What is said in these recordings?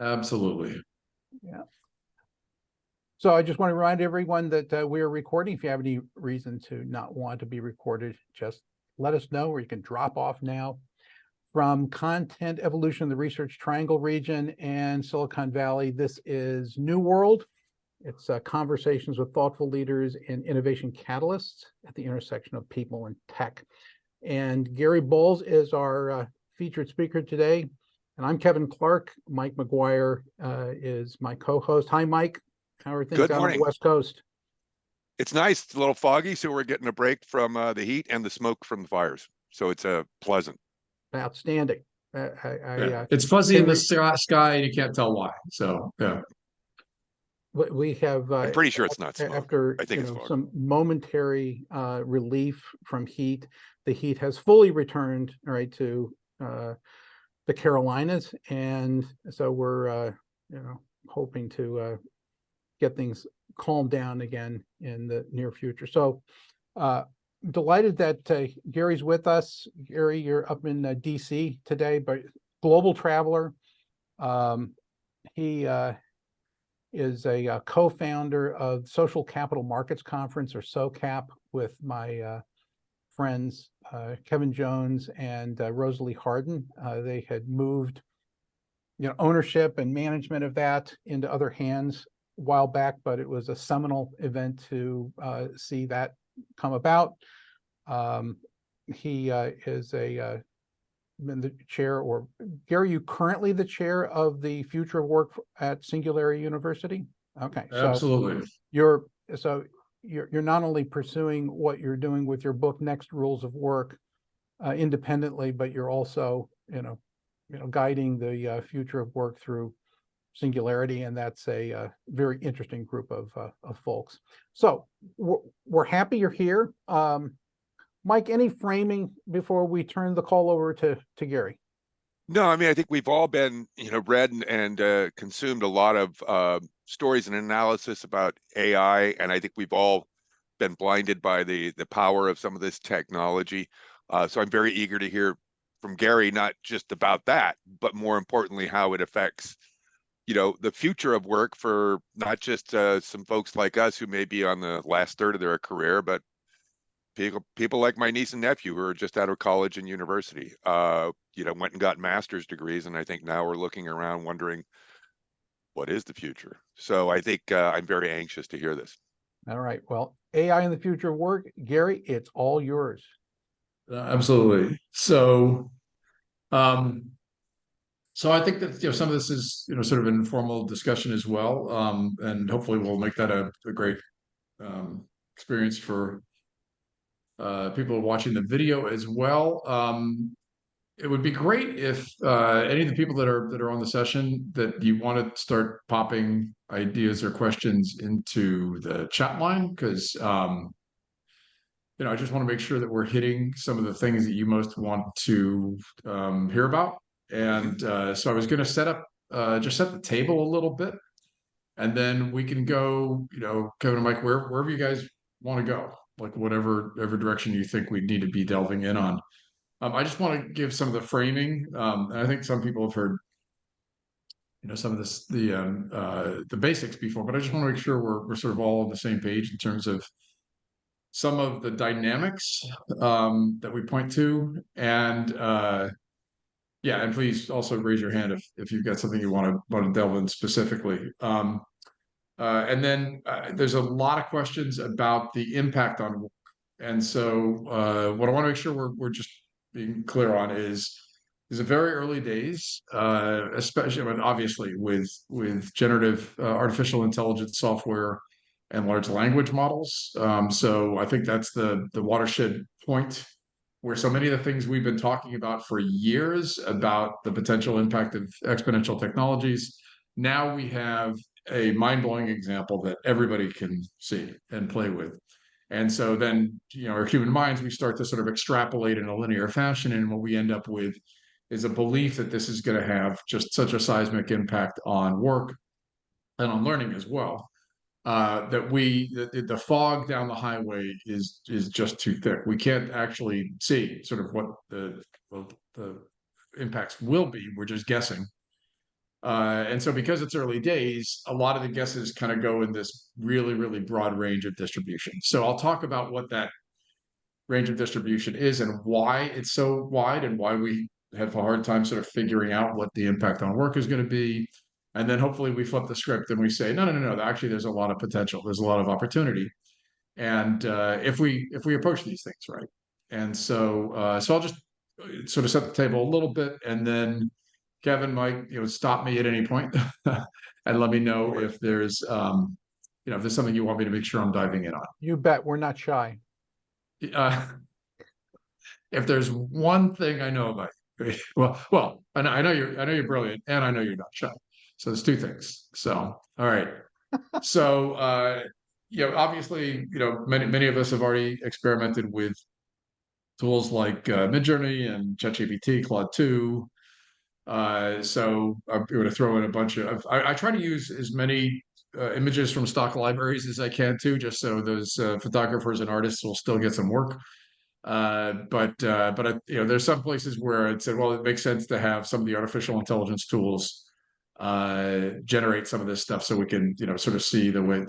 Absolutely. Yeah. So I just want to remind everyone that we are recording. If you have any reason to not want to be recorded, just let us know, or you can drop off now. From Content Evolution in the Research Triangle region and Silicon Valley, this is NuWorld. It's conversations with thoughtful leaders and innovation catalysts at the intersection of people and tech. And Gary Bowles is our featured speaker today. And I'm Kevin Clark. Mike McGuire is my co-host. Hi, Mike. How are things out on the West Coast? It's nice. It's a little foggy, so we're getting a break from the heat and the smoke from the fires. So it's pleasant. Outstanding. It's fuzzy in the sky, and you can't tell why. So yeah, we have. I'm pretty sure it's not smoke. After I think it's some momentary relief from heat, the heat has fully returned, right, to the Carolinas, and so we're hoping to get things calmed down again in the near future. So delighted that Gary's with us. Gary, you're up in DC today, but global traveler. He is a co-founder of Social Capital Markets Conference, or SOCAP, with my friends Kevin Jones and Rosalie Harden. They had moved ownership and management of that into other hands a while back, but it was a seminal event to see that come about. He is the chair, or Gary, you currently the chair of the Future of Work at Singularity University? Okay. absolutely. So you're not only pursuing what you're doing with your book, Next Rules of Work, independently, but you're also, guiding the future of work through Singularity, and that's a very interesting group of folks. So we're happy you're here. Mike, any framing before we turn the call over to Gary? No, I mean, I think we've all been, read and consumed a lot of stories and analysis about AI, and I think we've all been blinded by the power of some of this technology. So I'm very eager to hear from Gary, not just about that, but more importantly, how it affects, the future of work for not just some folks like us who may be on the last third of their career, but people like my niece and nephew who are just out of college and university, went and got master's degrees. And I think now we're looking around wondering, what is the future? So I think I'm very anxious to hear this. All right. Well, AI in the future of work, Gary, it's all yours. Absolutely. So, so I think that some of this is sort of an informal discussion as well, and hopefully we'll make that a great experience for people watching the video as well. It would be great if any of the people that are on the session, that you want to start popping ideas or questions into the chat line, because I just want to make sure that we're hitting some of the things that you most want to hear about. And so I was going to set the table a little bit, and then we can go, Kevin and Mike, wherever you guys want to go, like whatever direction you think we need to be delving in on. I just want to give some of the framing, and I think some people have heard, some of the basics before, but I just want to make sure we're sort of all on the same page in terms of some of the dynamics that we point to, and yeah, and please also raise your hand if you've got something you want to delve in specifically. And then there's a lot of questions about the impact on work. And so what I want to make sure we're just being clear on is a very early days, especially, obviously with generative artificial intelligence software and large language models. So I think that's the watershed point where so many of the things we've been talking about for years about the potential impact of exponential technologies, now we have a mind-blowing example that everybody can see and play with. And so then, our human minds, we start to sort of extrapolate in a linear fashion, and what we end up with is a belief that this is going to have just such a seismic impact on work and on learning as well, that the fog down the highway is just too thick. We can't actually see sort of what the impacts will be. We're just guessing. And so because it's early days, a lot of the guesses kind of go in this really, really broad range of distribution. So I'll talk about what that range of distribution is and why it's so wide and why we have a hard time sort of figuring out what the impact on work is going to be. And then hopefully we flip the script and we say, no, actually there's a lot of potential. There's a lot of opportunity. And if we approach these things right. And so I'll just sort of set the table a little bit, and then Kevin might stop me at any point and let me know if there's if there's something you want me to make sure I'm diving in on. You bet, we're not shy. If there's one thing I know about you, well, I know you're brilliant, and I know you're not shy. So there's two things. So all right. So obviously, many of us have already experimented with tools like Midjourney and ChatGPT, Claude 2. So I'm going to throw in a bunch of. I try to use as many images from stock libraries as I can too, just so those photographers and artists will still get some work. But there's some places where it said, well, it makes sense to have some of the artificial intelligence tools generate some of this stuff, so we can sort of see the way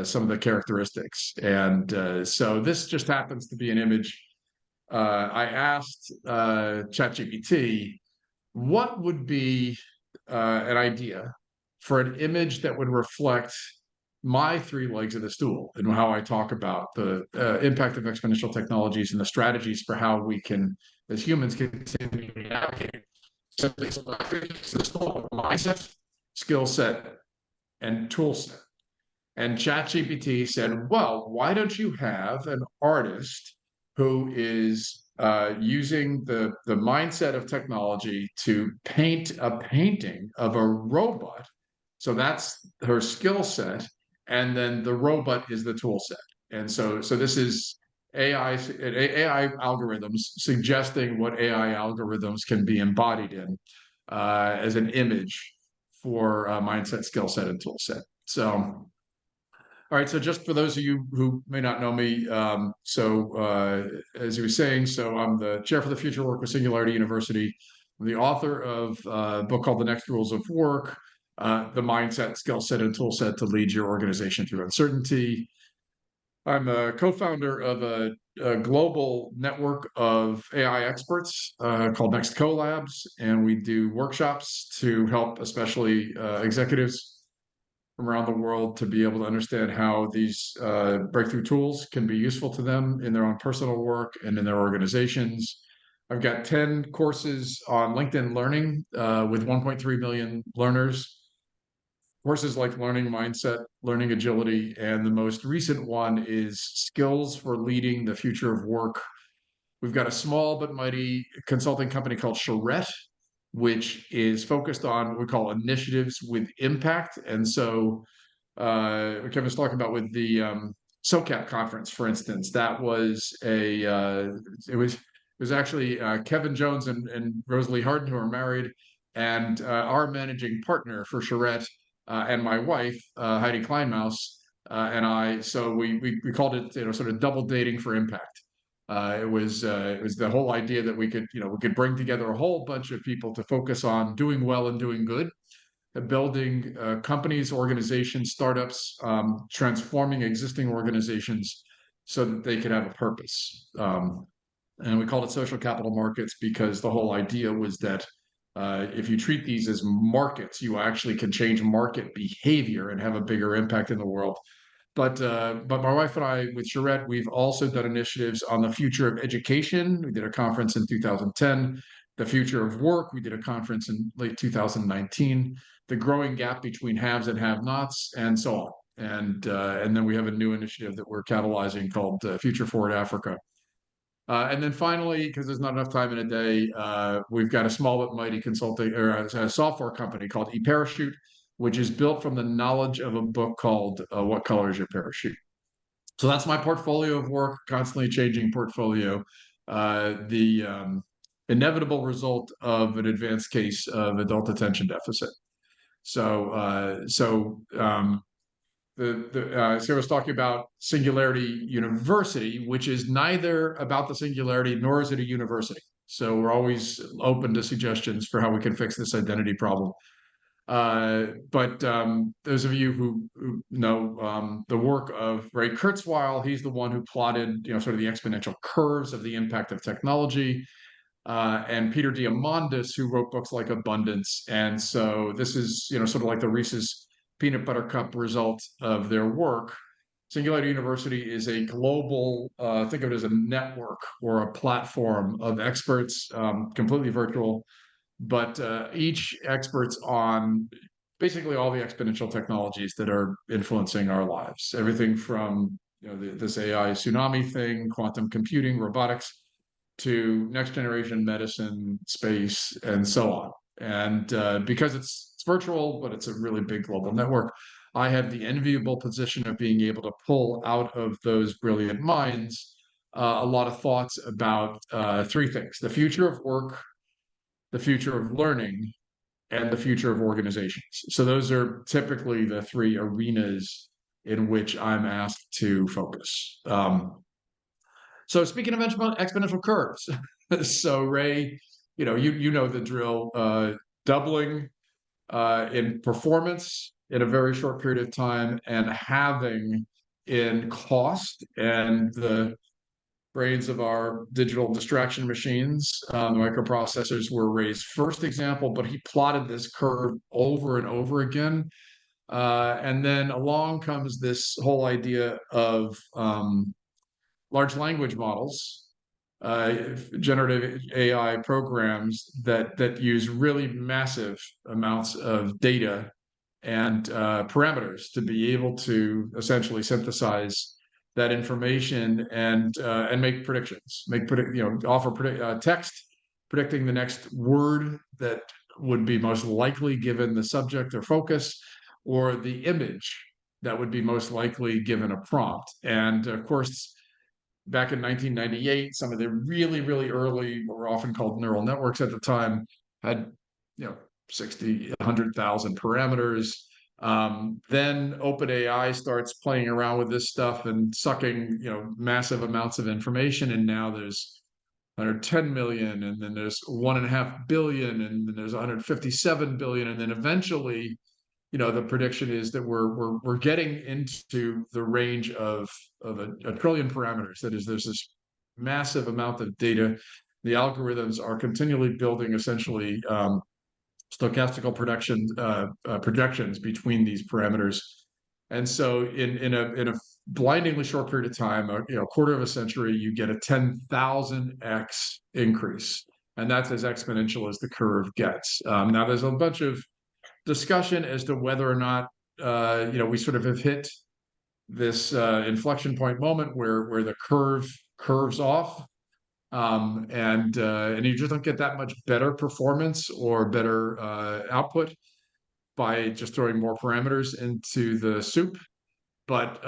some of the characteristics. And so this just happens to be an image. I asked ChatGPT what would be an idea for an image that would reflect my three legs of the stool and how I talk about the impact of exponential technologies and the strategies for how we can, as humans, continue to navigate. So it's the stool of mindset, skill set, and tool set. And ChatGPT said, well, why don't you have an artist who is using the mindset of technology to paint a painting of a robot? So that's her skill set. And then the robot is the tool set. And so this is AI algorithms suggesting what AI algorithms can be embodied in as an image for mindset, skill set, and tool set. So, all right, so just for those of you who may not know me, as he was saying, so I'm the chair for the future work with Singularity University. I'm the author of a book called The Next Rules of Work, the mindset, skill set, and tool set to lead your organization through uncertainty. I'm a co-founder of a global network of AI experts called Next Labs, and we do workshops to help especially executives from around the world to be able to understand how these breakthrough tools can be useful to them in their own personal work and in their organizations. I've got 10 courses on LinkedIn Learning with 1.3 million learners. Courses like Learning Mindset, Learning Agility, and the most recent one is Skills for Leading the Future of Work. We've got a small but mighty consulting company called Charette, which is focused on what we call initiatives with impact. And so what Kevin was talking about with the SOCAP conference, for instance, that was it was actually Kevin Jones and Rosalie Harden, who are married, and our managing partner for Charette, and my wife, Heidi Kleinmaus, and I. So we called it sort of double dating for impact. It was the whole idea that we could bring together a whole bunch of people to focus on doing well and doing good, building companies, organizations, startups, transforming existing organizations so that they could have a purpose. And we called it social capital markets because the whole idea was that if you treat these as markets, you actually can change market behavior and have a bigger impact in the world. But my wife and I, with Charette, we've also done initiatives on the future of education. We did a conference in 2010. The future of work, we did a conference in late 2019. The growing gap between haves and have-nots, and so on. And then we have a new initiative that we're catalyzing called Future Forward Africa. And then finally, because there's not enough time in a day, we've got a small but mighty consulting or a software company called eParachute, which is built from the knowledge of a book called What Color is Your Parachute? So that's my portfolio of work, constantly changing portfolio. The inevitable result of an advanced case of adult attention deficit. So I was talking about Singularity University, which is neither about the singularity nor is it a university. So we're always open to suggestions for how we can fix this identity problem. But those of you who know the work of Ray Kurzweil, he's the one who plotted, sort of the exponential curves of the impact of technology. And Peter Diamandis, who wrote books like Abundance. And so this is, sort of like the Reese's peanut butter cup result of their work. Singularity University is a global, think of it as a network or a platform of experts, completely virtual, but each experts on basically all the exponential technologies that are influencing our lives. Everything from this AI tsunami thing, quantum computing, robotics, to next generation medicine, space, and so on. And because it's virtual, but it's a really big global network, I have the enviable position of being able to pull out of those brilliant minds a lot of thoughts about three things: the future of work, the future of learning, and the future of organizations. So those are typically the three arenas in which I'm asked to focus. So speaking of exponential curves, so Ray, you know the drill. Doubling in performance in a very short period of time, and halving in cost, and the brains of our digital distraction machines, microprocessors, were Ray's first example, but he plotted this curve over and over again. And then along comes this whole idea of large language models, generative AI programs that use really massive amounts of data and parameters to be able to essentially synthesize that information and make predictions, offer text predicting the next word that would be most likely given the subject or focus, or the image that would be most likely given a prompt. And of course, back in 1998, some of the really, really early, what were often called neural networks at the time, had 60, 100,000 parameters. Then OpenAI starts playing around with this stuff and sucking massive amounts of information, and now there's 110 million, and then there's 1.5 billion, and then there's 157 billion, and then eventually, the prediction is that we're getting into the range of a trillion parameters. That is, there's this massive amount of data. The algorithms are continually building essentially stochastical projections between these parameters. And so in a blindingly short period of time, a quarter of a century, you get a 10,000x increase. And that's as exponential as the curve gets. Now, there's a bunch of discussion as to whether or not we sort of have hit this inflection point moment where the curve curves off, and you just don't get that much better performance or better output by just throwing more parameters into the soup. But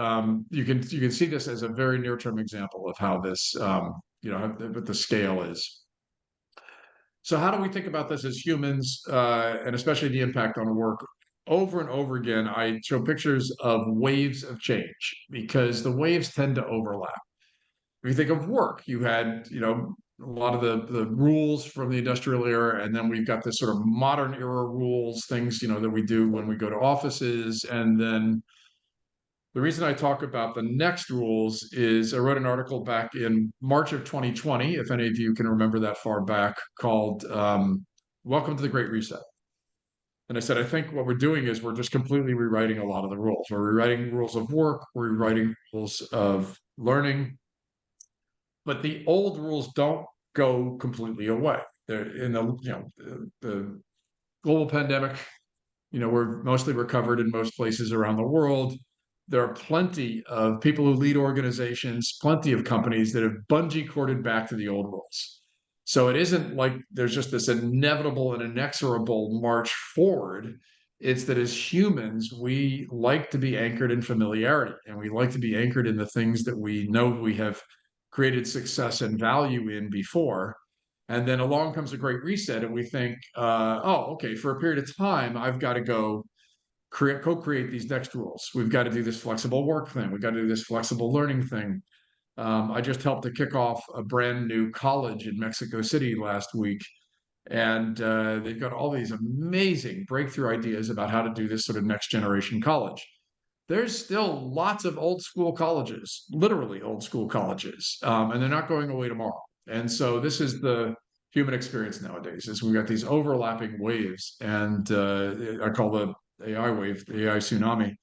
you can see this as a very near-term example of how this what the scale is. So how do we think about this as humans, and especially the impact on work? Over and over again, I show pictures of waves of change because the waves tend to overlap. If you think of work, you had, a lot of the rules from the industrial era, and then we've got this sort of modern era rules, things, that we do when we go to offices. And then the reason I talk about the next rules is I wrote an article back in March of 2020, if any of you can remember that far back, called Welcome to the Great Reset. And I said, I think what we're doing is we're just completely rewriting a lot of the rules. We're rewriting rules of work, we're rewriting rules of learning, but the old rules don't go completely away. They're in the global pandemic, we're mostly recovered in most places around the world. There are plenty of people who lead organizations, plenty of companies that have bungee corded back to the old rules. So it isn't like there's just this inevitable and inexorable march forward. It's that as humans, we like to be anchored in familiarity, and we like to be anchored in the things that we know we have created success and value in before. And then along comes a great reset, and we think, okay, for a period of time, I've got to go co-create these next rules. We've got to do this flexible work thing. We've got to do this flexible learning thing. I just helped to kick off a brand new college in Mexico City last week. And they've got all these amazing breakthrough ideas about how to do this sort of next generation college. There's still lots of old school colleges, literally old school colleges, and they're not going away tomorrow. And so this is the human experience nowadays, is we've got these overlapping waves, and I call the AI wave, the AI tsunami.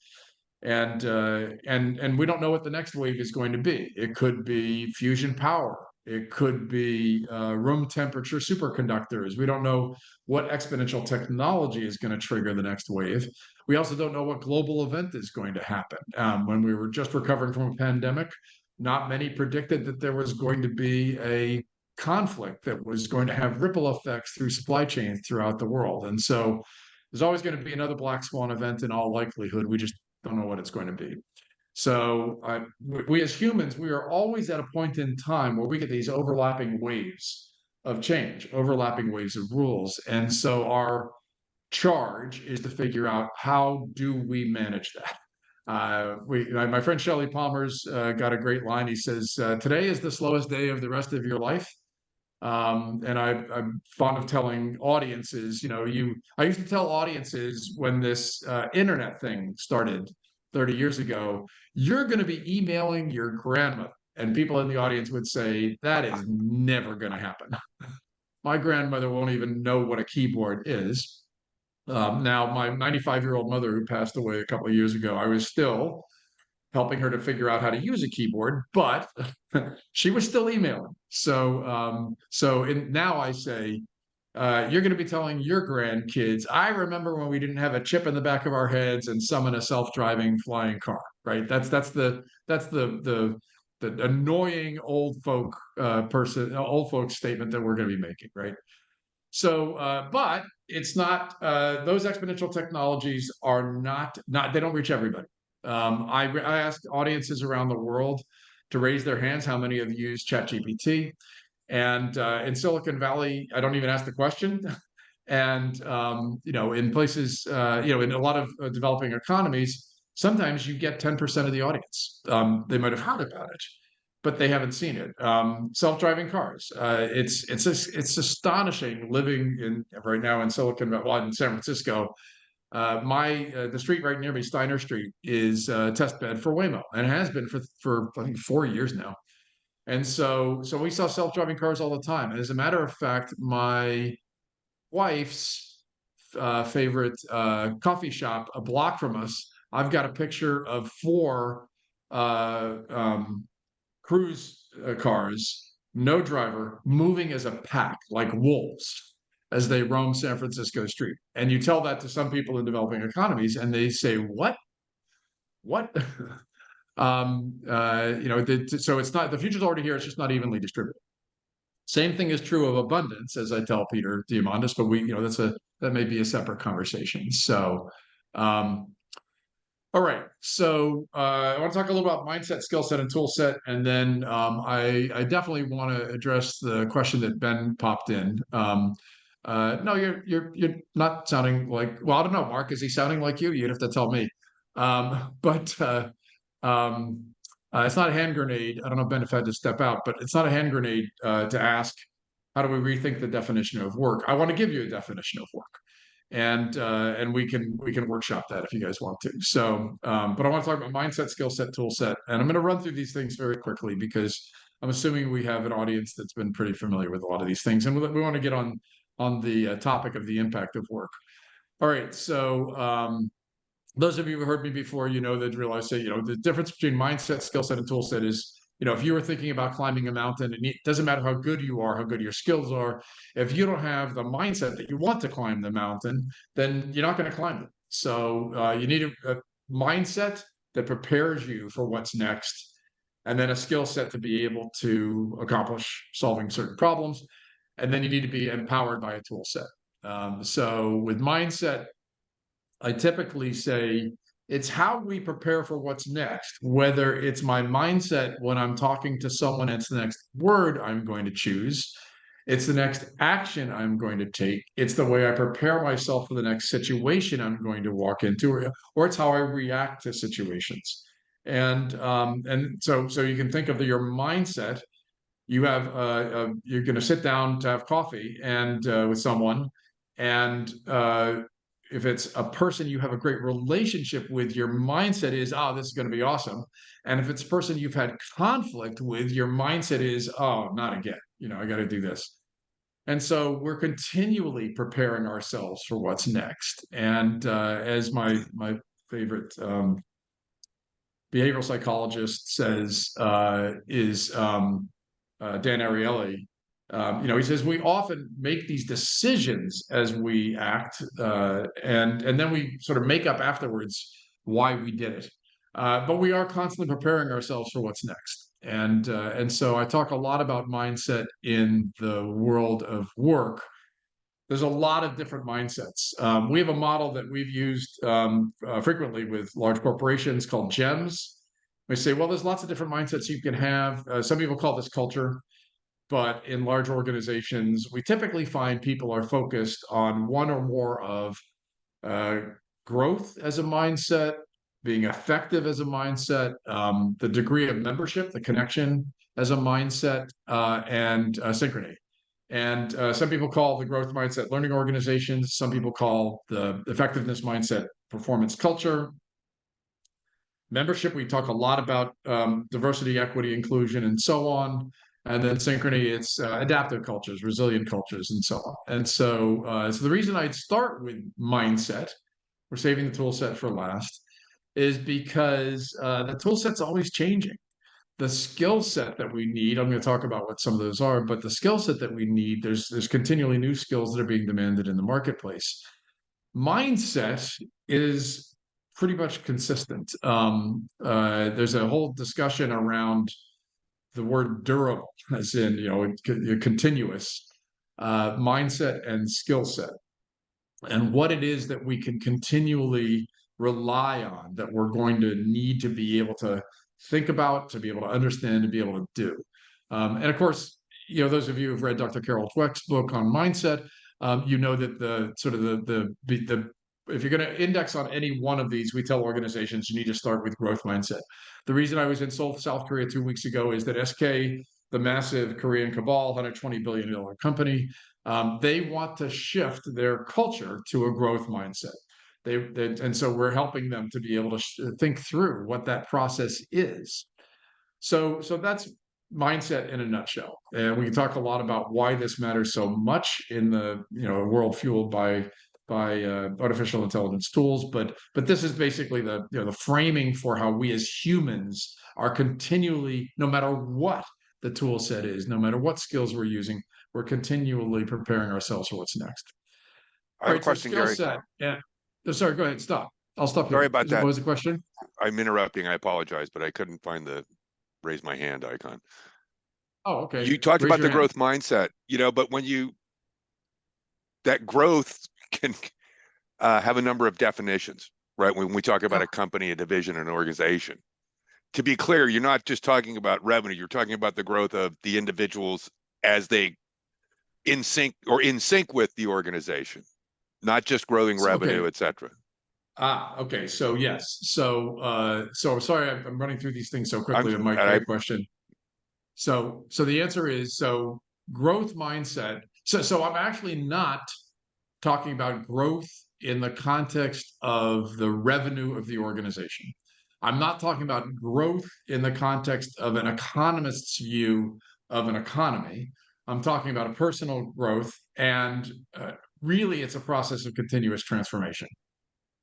And we don't know what the next wave is going to be. It could be fusion power. It could be room temperature superconductors. We don't know what exponential technology is going to trigger the next wave. We also don't know what global event is going to happen. When we were just recovering from a pandemic, not many predicted that there was going to be a conflict that was going to have ripple effects through supply chains throughout the world. And so there's always going to be another black swan event in all likelihood. We just don't know what it's going to be. So we as humans, we are always at a point in time where we get these overlapping waves of change, overlapping waves of rules. And so our charge is to figure out, how do we manage that? My friend Shelley Palmer's got a great line. He says, today is the slowest day of the rest of your life. And I'm fond of telling audiences, I used to tell audiences when this internet thing started 30 years ago, you're going to be emailing your grandmother. And people in the audience would say, that is never going to happen. My grandmother won't even know what a keyboard is. Now, my 95-year-old mother, who passed away a couple of years ago, I was still helping her to figure out how to use a keyboard, but she was still emailing. So now I say, you're going to be telling your grandkids, I remember when we didn't have a chip in the back of our heads and summon a self-driving flying car, right? That's the annoying old folk statement that we're going to be making, right? So, but it's not, those exponential technologies are not, they don't reach everybody. I asked audiences around the world to raise their hands how many have used ChatGPT. And in Silicon Valley, I don't even ask the question. And, in places, in a lot of developing economies, sometimes you get 10% of the audience. They might have heard about it, but they haven't seen it. Self-driving cars. It's astonishing living right now in Silicon Valley, in San Francisco. The street right near me, Steiner Street, is a test bed for Waymo, and it has been for I think 4 years now. And so we saw self-driving cars all the time. And as a matter of fact, my wife's favorite coffee shop a block from us, I've got a picture of 4 cruise cars, no driver, moving as a pack like wolves as they roam San Francisco street. And you tell that to some people in developing economies, and they say, "What? What?" So it's not, the future's already here. It's just not evenly distributed. Same thing is true of abundance, as I tell Peter Diamandis, but that may be a separate conversation. So, all right. So I want to talk a little about mindset, skill set, and tool set, and then I definitely want to address the question that Ben popped in. No, you're not sounding like. Well, I don't know, Mark. Is he sounding like you? You'd have to tell me. But it's not a hand grenade. I don't know, Ben, if I had to step out, but it's not a hand grenade to ask, how do we rethink the definition of work? I want to give you a definition of work. And we can workshop that if you guys want to. So, but I want to talk about mindset, skill set, tool set, and I'm going to run through these things very quickly because I'm assuming we have an audience that's been pretty familiar with a lot of these things, and we want to get on the topic of the impact of work. All right, so those of you who heard me before, that realize that the difference between mindset, skill set, and tool set is, if you were thinking about climbing a mountain, and it doesn't matter how good you are, how good your skills are, if you don't have the mindset that you want to climb the mountain, then you're not going to climb it. So you need a mindset that prepares you for what's next, and then a skill set to be able to accomplish solving certain problems. And then you need to be empowered by a tool set. So with mindset, I typically say it's how we prepare for what's next, whether it's my mindset when I'm talking to someone, it's the next word I'm going to choose, it's the next action I'm going to take, it's the way I prepare myself for the next situation I'm going to walk into, or it's how I react to situations. And so you can think of your mindset. You have you're going to sit down to have coffee and with someone, and if it's a person you have a great relationship with, your mindset is, oh, this is going to be awesome. And if it's a person you've had conflict with, your mindset is, oh, not again. I got to do this. And so we're continually preparing ourselves for what's next. And as my favorite behavioral psychologist says, is Dan Ariely. He says we often make these decisions as we act, and then we sort of make up afterwards why we did it. But we are constantly preparing ourselves for what's next. And so I talk a lot about mindset in the world of work. There's a lot of different mindsets. We have a model that we've used frequently with large corporations called GEMS. We say, well, there's lots of different mindsets you can have. Some people call this culture, but in large organizations, we typically find people are focused on one or more of growth as a mindset, being effective as a mindset, the degree of membership, the connection as a mindset, and synchrony. And some people call the growth mindset learning organizations. Some people call the effectiveness mindset performance culture. Membership, we talk a lot about diversity, equity, inclusion, and so on. And then synchrony, it's adaptive cultures, resilient cultures, and so on. And so the reason I'd start with mindset, we're saving the tool set for last, is because the tool set's always changing. The skill set that we need, I'm going to talk about what some of those are, but the skill set that we need, there's continually new skills that are being demanded in the marketplace. Mindset is pretty much consistent. There's a whole discussion around the word durable, as in, continuous mindset and skill set, and what it is that we can continually rely on, that we're going to need to be able to think about, to be able to understand, to be able to do. And of course, those of you who've read Dr. Carol Dweck's book on mindset, you know that the sort of the if you're going to index on any one of these, we tell organizations you need to start with growth mindset. The reason I was in Seoul, South Korea 2 weeks ago is that SK, the massive Korean cabal, $120 billion company, they want to shift their culture to a growth mindset. And so we're helping them to be able to think through what that process is. So that's mindset in a nutshell. And we can talk a lot about why this matters so much in the world fueled by artificial intelligence tools, but this is basically the framing for how we as humans are continually, no matter what the tool set is, no matter what skills we're using, we're continually preparing ourselves for what's next. I have a question, Gary. Set. Yeah. Sorry, go ahead. Stop. I'll stop here. Sorry about that. What was the question? I'm interrupting. I apologize, but I couldn't find the raise my hand icon. Oh, okay. You talked Raise about your the hand. growth mindset, but that growth can have a number of definitions, right? When we talk about a company, a division, an organization. To be clear, you're not just talking about revenue. You're talking about the growth of the individuals as they in sync with the organization, not just growing revenue, et cetera. Okay. So yes. So I'm sorry, I'm running through these things so quickly. Mike, great question. So the answer is, growth mindset. So I'm actually not talking about growth in the context of the revenue of the organization. I'm not talking about growth in the context of an economist's view of an economy. I'm talking about a personal growth, and really it's a process of continuous transformation.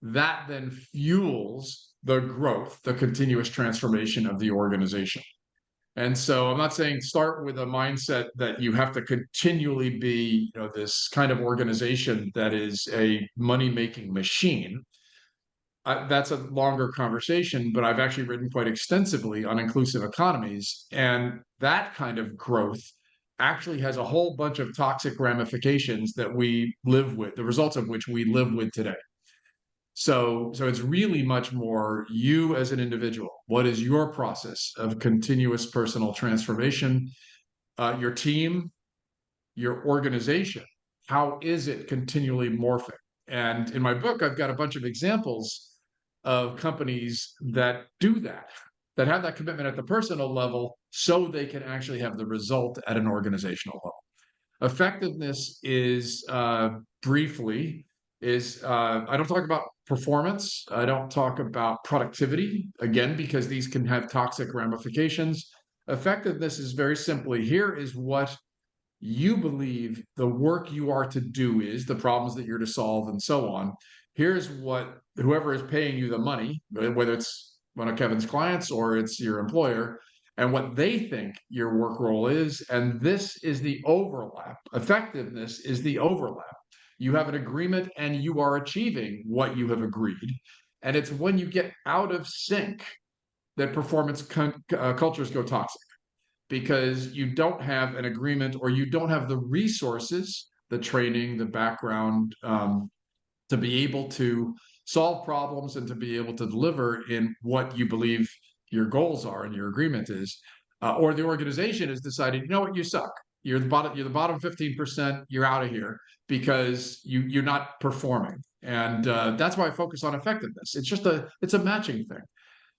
That then fuels the growth, the continuous transformation of the organization. And so I'm not saying start with a mindset that you have to continually be, this kind of organization that is a money-making machine. That's a longer conversation, but I've actually written quite extensively on inclusive economies. And that kind of growth actually has a whole bunch of toxic ramifications that we live with, the results of which we live with today. So it's really much more you as an individual. What is your process of continuous personal transformation? Your team, your organization, how is it continually morphing? And in my book, I've got a bunch of examples of companies that do that. that have that commitment at the personal level so they can actually have the result at an organizational level. Effectiveness is briefly is I don't talk about performance. I don't talk about productivity, again, because these can have toxic ramifications. Effectiveness is very simply, here is what you believe the work you are to do is, the problems that you're to solve, and so on. Here's what whoever is paying you the money, whether it's one of Kevin's clients or it's your employer, and what they think your work role is. And this is the overlap. Effectiveness is the overlap. You have an agreement and you are achieving what you have agreed. And it's when you get out of sync that performance cultures go toxic, because you don't have an agreement or you don't have the resources, the training, the background, to be able to solve problems and to be able to deliver in what you believe your goals are and your agreement is. Or the organization has decided, you know what, you suck. You're the bottom 15%, you're out of here because you're not performing. And that's why I focus on effectiveness. It's a matching thing.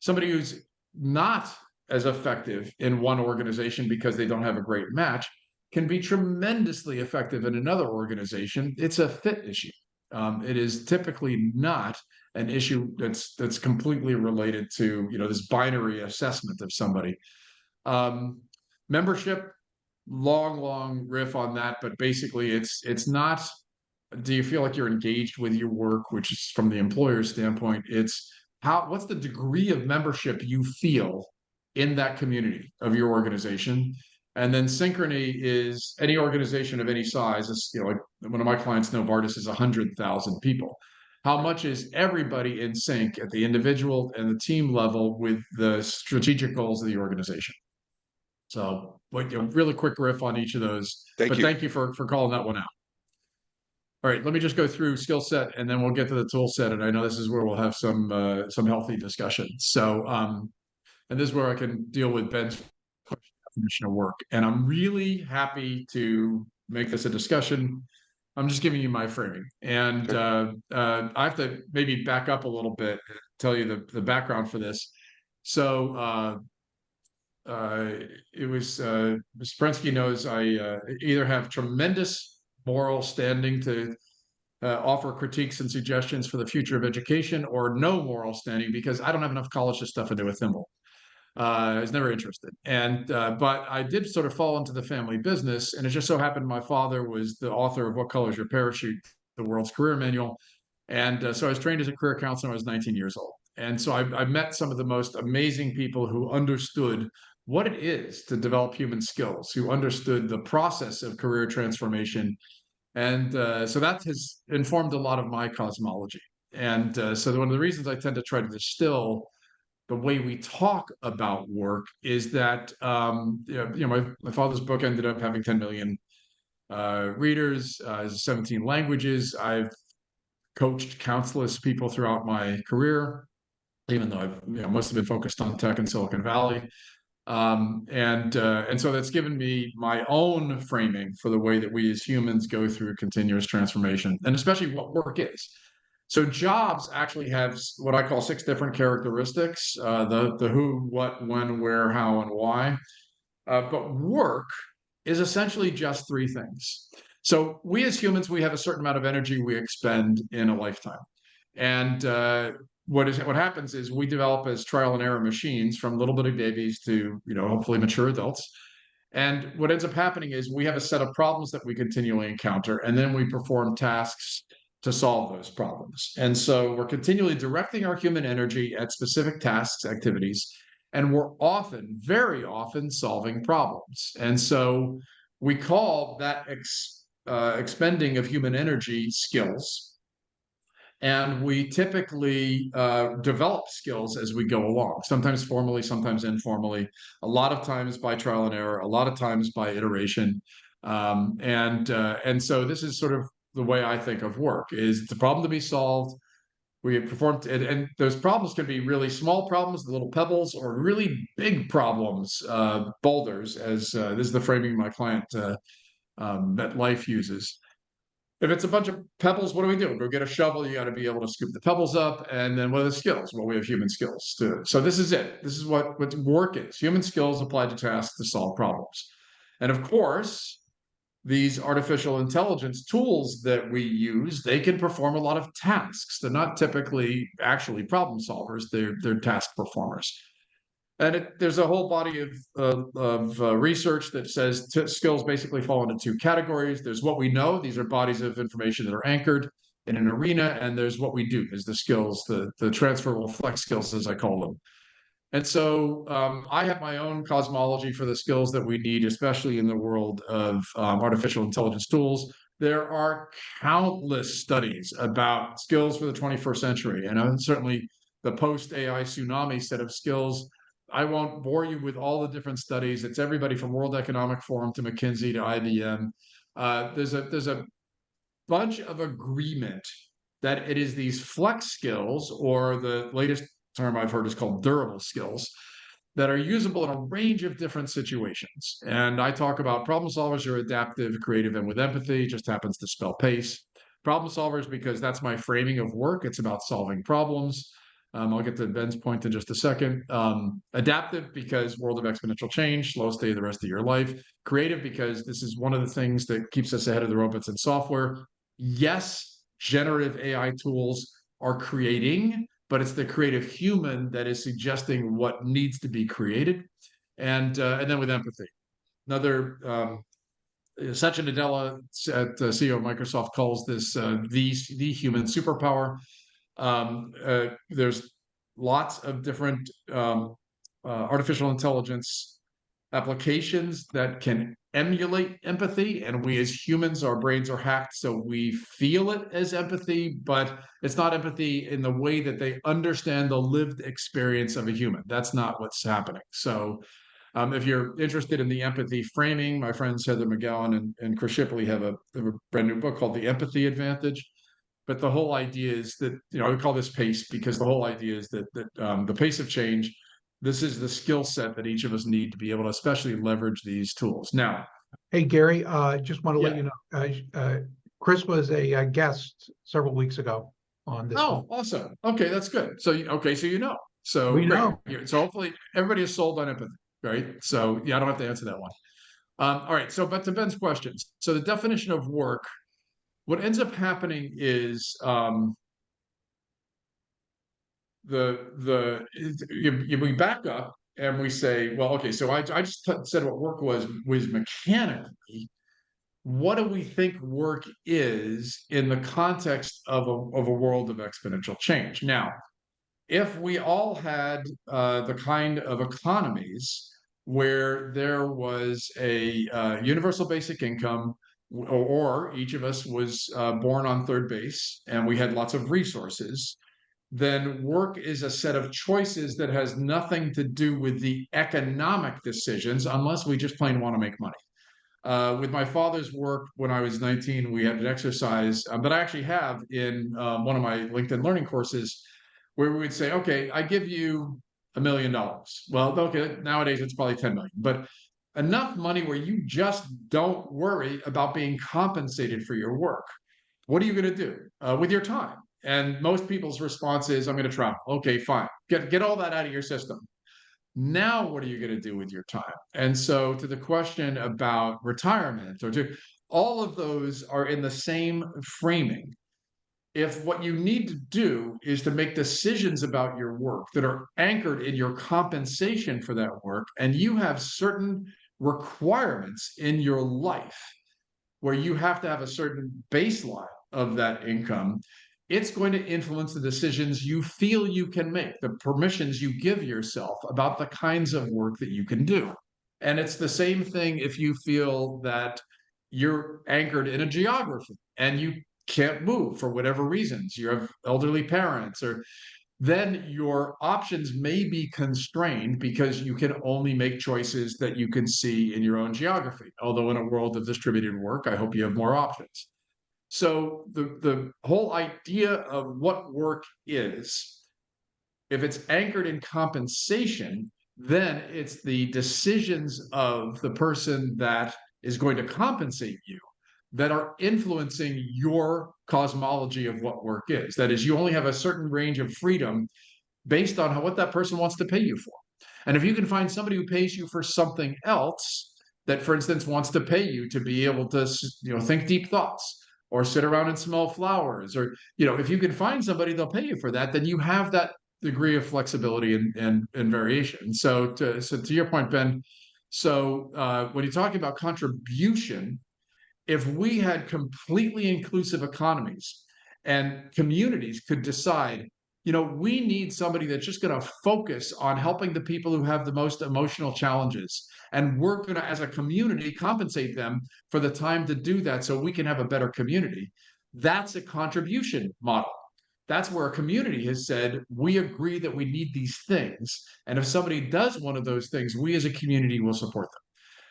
Somebody who's not as effective in one organization because they don't have a great match can be tremendously effective in another organization. It's a fit issue. It is typically not an issue that's completely related to this binary assessment of somebody. Membership, long riff on that, but basically it's not. Do you feel like you're engaged with your work, which is from the employer's standpoint? It's what's the degree of membership you feel in that community of your organization. And then synchrony is any organization of any size. Like one of my clients, Novartis, is 100,000 people. How much is everybody in sync at the individual and the team level with the strategic goals of the organization? So, really quick riff on each of those. Thank you. Thank you for calling that one out. All right, let me just go through skill set, and then we'll get to the tool set. And I know this is where we'll have some healthy discussion. So, and this is where I can deal with Ben's definition of work. And I'm really happy to make this a discussion. I'm just giving you my framing. And I have to maybe back up a little bit and tell you the background for this. So it was, Mr. Prensky knows I either have tremendous moral standing to offer critiques and suggestions for the future of education, or no moral standing because I don't have enough college to stuff into a thimble. I was never interested. And but I did sort of fall into the family business, and it just so happened my father was the author of What Color Is Your Parachute, the world's career manual. And so I was trained as a career counselor when I was 19 years old. And so I met some of the most amazing people who understood what it is to develop human skills, who understood the process of career transformation. And so that has informed a lot of my cosmology. And so one of the reasons I tend to try to distill the way we talk about work is that my father's book ended up having 10 million readers, 17 languages. I've coached countless people throughout my career, even though I've mostly been focused on tech and Silicon Valley. And so that's given me my own framing for the way that we as humans go through continuous transformation, and especially what work is. So jobs actually have what I call 6 different characteristics: the who, what, when, where, how, and why. But work is essentially just 3 things. So we as humans, we have a certain amount of energy we expend in a lifetime, and what happens is we develop as trial and error machines from little bitty babies to hopefully mature adults. And what ends up happening is we have a set of problems that we continually encounter, and then we perform tasks to solve those problems. And so we're continually directing our human energy at specific tasks, activities, and we're often, very often, solving problems. And so we call that expending of human energy skills. And we typically develop skills as we go along, sometimes formally, sometimes informally, a lot of times by trial and error, a lot of times by iteration. And so this is sort of the way I think of work: is it's a problem to be solved. We perform, and those problems can be really small problems, the little pebbles, or really big problems, boulders, as this is the framing my client MetLife uses. If it's a bunch of pebbles, what do we do? Go get a shovel. You got to be able to scoop the pebbles up. And then what are the skills? Well, we have human skills too. So this is it. This is what work is. Human skills applied to tasks to solve problems. And of course, these artificial intelligence tools that we use, they can perform a lot of tasks. They're not typically actually problem solvers. They're task performers. And there's a whole body of research that says skills basically fall into two categories. There's what we know; these are bodies of information that are anchored in an arena, and there's what we do, is the skills, the transferable flex skills, as I call them. And so I have my own cosmology for the skills that we need, especially in the world of artificial intelligence tools. There are countless studies about skills for the 21st century, and certainly the post-AI tsunami set of skills. I won't bore you with all the different studies. It's everybody from World Economic Forum to McKinsey to IBM. There's a bunch of agreement that it is these flex skills, or the latest term I've heard is called durable skills, that are usable in a range of different situations. And I talk about problem solvers who are adaptive, creative, and with empathy. Just happens to spell pace. Problem solvers, because that's my framing of work. It's about solving problems. I'll get to Ben's point in just a second. Adaptive, because world of exponential change, slow stay the rest of your life. Creative, because this is one of the things that keeps us ahead of the robots in software. Yes, generative AI tools are creating, but it's the creative human that is suggesting what needs to be created. And then with empathy. Another, Satya Nadella, CEO of Microsoft, calls this the human superpower. There's lots of different artificial intelligence applications that can emulate empathy, and we as humans, our brains are hacked so we feel it as empathy, but it's not empathy in the way that they understand the lived experience of a human. That's not what's happening. So if you're interested in the empathy framing, my friends Heather McGowan and Chris Shipley have a brand new book called The Empathy Advantage. But the whole idea is that, I would call this pace, because the whole idea is that the pace of change, this is the skill set that each of us need to be able to especially leverage these tools. Now, hey, Gary, just want to let Yeah. you know, Chris was a guest several weeks ago on this. oh, awesome. Okay, that's good. So, so So We great. know. So hopefully everybody is sold on empathy, right? So yeah, I don't have to answer that one. All right. So, but to Ben's questions. So the definition of work, what ends up happening is we back up and we say, well, okay, so I just said what work was mechanically. What do we think work is in the context of a world of exponential change? Now, if we all had the kind of economies where there was a universal basic income, or each of us was born on third base, and we had lots of resources, then work is a set of choices that has nothing to do with the economic decisions, unless we just plain want to make money. With my father's work, when I was 19, we had an exercise that I actually have in one of my LinkedIn learning courses, where we would say, okay, I give you $1 million. Well, okay, nowadays it's probably 10 million, but enough money where you just don't worry about being compensated for your work. What are you going to do with your time? And most people's response is, I'm going to travel. Okay, fine. Get all that out of your system. Now, what are you going to do with your time? And so, to the question about retirement, all of those are in the same framing. If what you need to do is to make decisions about your work that are anchored in your compensation for that work, and you have certain requirements in your life where you have to have a certain baseline of that income, it's going to influence the decisions you feel you can make, the permissions you give yourself about the kinds of work that you can do. And it's the same thing if you feel that you're anchored in a geography and you can't move for whatever reasons. You have elderly parents, or then your options may be constrained because you can only make choices that you can see in your own geography. Although in a world of distributed work, I hope you have more options. So the whole idea of what work is, if it's anchored in compensation, then it's the decisions of the person that is going to compensate you that are influencing your cosmology of what work is. That is, you only have a certain range of freedom based on what that person wants to pay you for. And if you can find somebody who pays you for something else, that, for instance, wants to pay you to be able to, think deep thoughts or sit around and smell flowers, or, if you can find somebody, they'll pay you for that, then you have that degree of flexibility and variation. So to your point, Ben, when you're talking about contribution, if we had completely inclusive economies and communities could decide, we need somebody that's just going to focus on helping the people who have the most emotional challenges. And we're going to, as a community, compensate them for the time to do that so we can have a better community. That's a contribution model. That's where a community has said, we agree that we need these things. And if somebody does one of those things, we as a community will support them.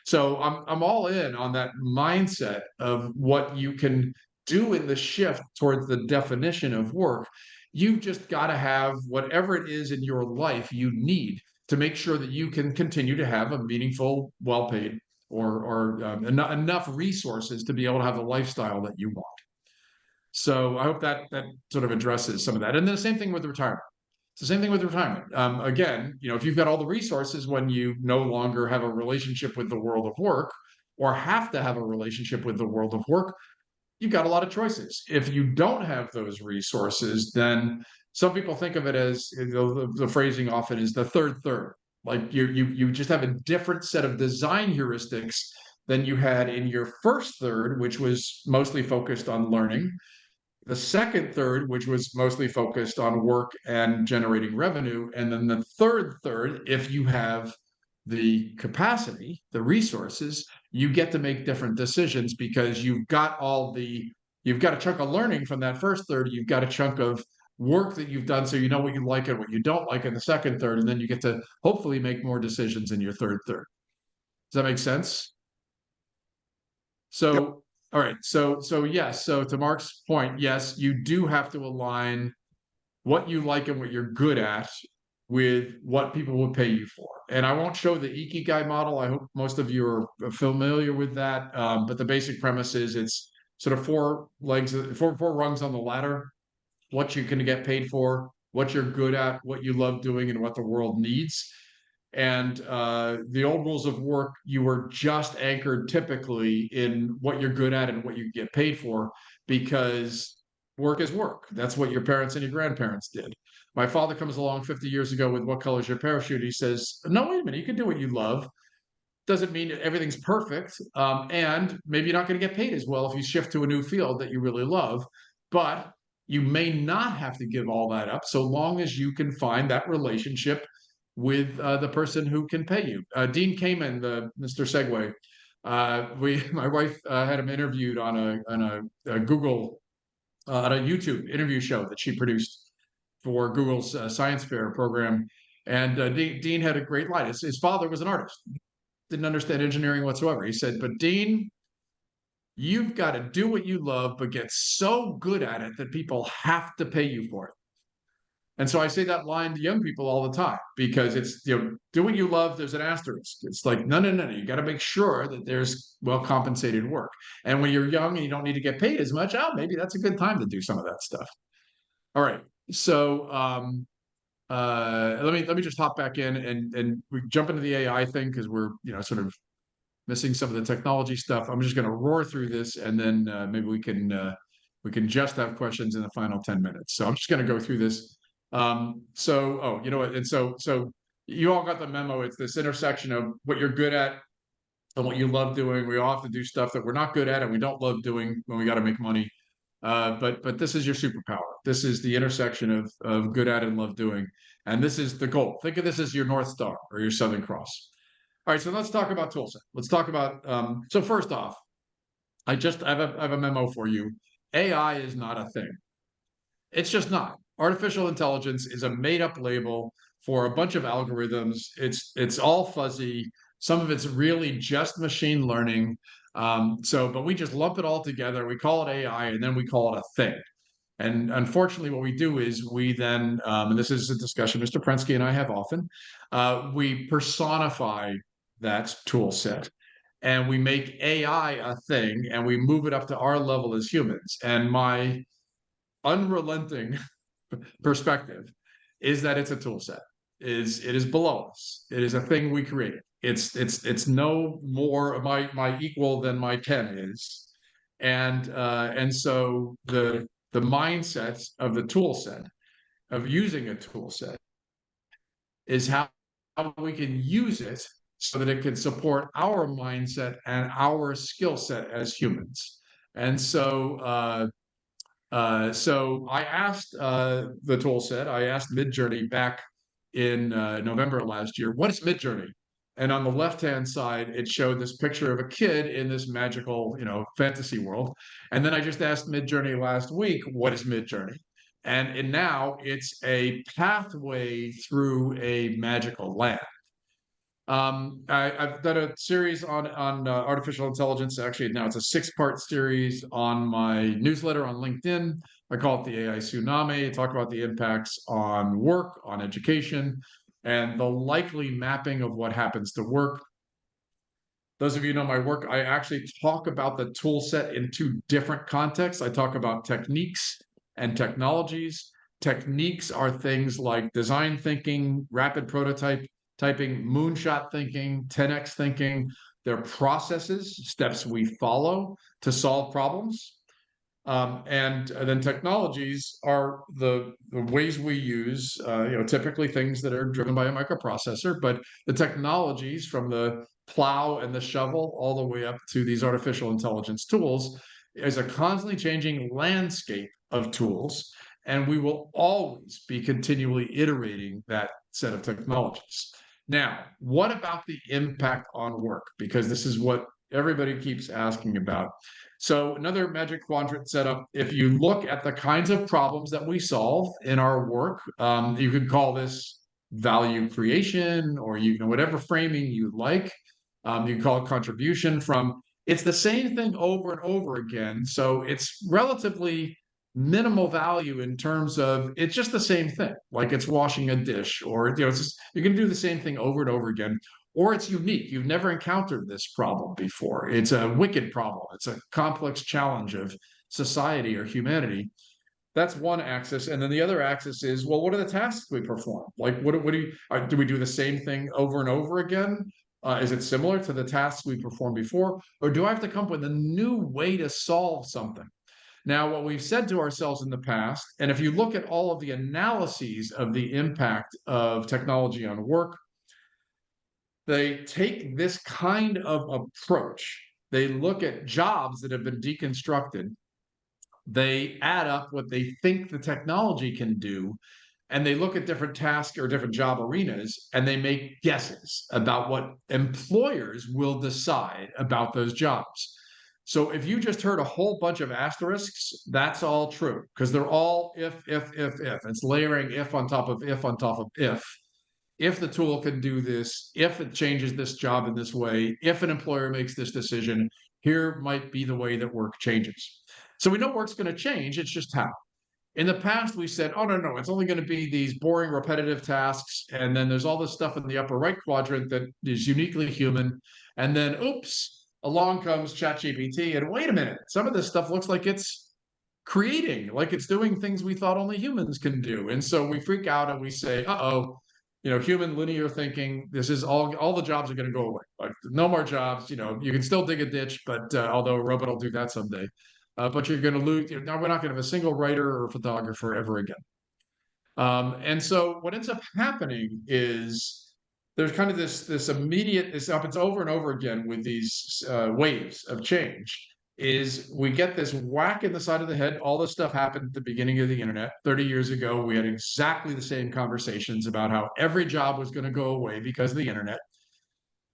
So I'm all in on that mindset of what you can do in the shift towards the definition of work. You've just got to have whatever it is in your life you need to make sure that you can continue to have a meaningful, well-paid, or enough resources to be able to have the lifestyle that you want. So I hope that sort of addresses some of that. And then the same thing with retirement. It's the same thing with retirement. Again, if you've got all the resources when you no longer have a relationship with the world of work, or have to have a relationship with the world of work, you've got a lot of choices. If you don't have those resources, then some people think of it as, the phrasing often is the third. Like you just have a different set of design heuristics than you had in your first third, which was mostly focused on learning. The second third, which was mostly focused on work and generating revenue. And then the third, if you have the capacity, the resources, you get to make different decisions because you've got a chunk of learning from that first third. You've got a chunk of work that you've done, so you know what you like and what you don't like in the second third. And then you get to hopefully make more decisions in your third. Does that make sense? So, Yep. All right. So yes. So to Mark's point, yes, you do have to align what you like and what you're good at with what people will pay you for. And I won't show the Ikigai model. I hope most of you are familiar with that. But the basic premise is it's sort of four rungs on the ladder: what you're going to get paid for, what you're good at, what you love doing, and what the world needs. And the old rules of work, you were just anchored typically in what you're good at and what you get paid for, because work is work. That's what your parents and your grandparents did. My father comes along 50 years ago with "What color is your parachute?" He says, no, wait a minute, you can do what you love. Doesn't mean everything's perfect. And maybe you're not going to get paid as well if you shift to a new field that you really love. But you may not have to give all that up so long as you can find that relationship with the person who can pay you. Dean Kamen, Mr. Segway, my wife had him interviewed on a Google, on a YouTube interview show that she produced for Google's science fair program. And Dean had a great line. His father was an artist, didn't understand engineering whatsoever. He said, but Dean, you've got to do what you love, but get so good at it that people have to pay you for it. And so I say that line to young people all the time, because it's, do what you love, there's an asterisk. It's like, no. You got to make sure that there's well-compensated work. And when you're young and you don't need to get paid as much, maybe that's a good time to do some of that stuff. All right. So let me just hop back in and we jump into the AI thing, because we're, sort of missing some of the technology stuff. I'm just going to roar through this, and then maybe we can just have questions in the final 10 minutes. So I'm just going to go through this. You know what? And so you all got the memo. It's this intersection of what you're good at and what you love doing. We all have to do stuff that we're not good at and we don't love doing when we got to make money. But this is your superpower. This is the intersection of good at and love doing. And this is the goal. Think of this as your North Star or your Southern Cross. All right, so let's talk about toolset. Let's talk about, so first off, I have a memo for you. AI is not a thing. It's just not. Artificial intelligence is a made-up label for a bunch of algorithms. It's all fuzzy. Some of it's really just machine learning. But we just lump it all together. We call it AI, and then we call it a thing. And unfortunately, what we do is we then, and this is a discussion Mr. Prensky and I have often, we personify that tool set. and we make AI a thing, and we move it up to our level as humans. And my unrelenting perspective is that it's a tool set. It is below us. It is a thing we created. It's no more my equal than my pen is. And so the mindset of the tool set, of using a tool set, is how we can use it so that it can support our mindset and our skill set as humans. And so so I asked the tool set, I asked Midjourney back in November last year, what is Midjourney? And on the left-hand side, it showed this picture of a kid in this magical, fantasy world. And then I just asked Midjourney last week, what is Midjourney? And now it's a pathway through a magical land. I've done a series on artificial intelligence. Actually, now it's a 6-part series on my newsletter on LinkedIn. I call it the AI Tsunami. I talk about the impacts on work, on education, and the likely mapping of what happens to work. Those of you who know my work, I actually talk about the tool set in 2 different contexts. I talk about techniques and technologies. Techniques are things like design thinking, rapid prototyping, moonshot thinking, 10x thinking. They're processes, steps we follow to solve problems. And then technologies are the ways we use, typically things that are driven by a microprocessor, but the technologies from the plow and the shovel all the way up to these artificial intelligence tools is a constantly changing landscape of tools. And we will always be continually iterating that set of technologies. Now, what about the impact on work? Because this is what everybody keeps asking about. So another Magic Quadrant setup, if you look at the kinds of problems that we solve in our work, you could call this value creation, or whatever framing you like. You can call it contribution from, it's the same thing over and over again. So it's relatively minimal value in terms of it's just the same thing, like it's washing a dish, or it's just, you can do the same thing over and over again. Or it's unique. You've never encountered this problem before. It's a wicked problem. It's a complex challenge of society or humanity. That's one axis. And then the other axis is, well, what are the tasks we perform? Like, what do we do the same thing over and over again? Is it similar to the tasks we performed before? Or do I have to come up with a new way to solve something? Now, what we've said to ourselves in the past, and if you look at all of the analyses of the impact of technology on work, they take this kind of approach. They look at jobs that have been deconstructed. They add up what they think the technology can do, and they look at different tasks or different job arenas, and they make guesses about what employers will decide about those jobs. So if you just heard a whole bunch of asterisks, that's all true, because they're all if. It's layering if on top of if on top of if. If the tool can do this, if it changes this job in this way, if an employer makes this decision, here might be the way that work changes. So we know work's going to change, it's just how. In the past, we said, oh, no, it's only going to be these boring, repetitive tasks. And then there's all this stuff in the upper right quadrant that is uniquely human. And then, oops, along comes ChatGPT. And wait a minute, some of this stuff looks like it's creating, like it's doing things we thought only humans can do. And so we freak out and we say, uh-oh, human linear thinking, this is all the jobs are going to go away. Like no more jobs, you can still dig a ditch, but although a robot will do that someday. But you're going to lose, now we're not going to have a single writer or photographer ever again. And so what ends up happening is there's kind of this immediate, this happens over and over again with these waves of change, is we get this whack in the side of the head. All this stuff happened at the beginning of the internet. 30 years ago, we had exactly the same conversations about how every job was going to go away because of the internet.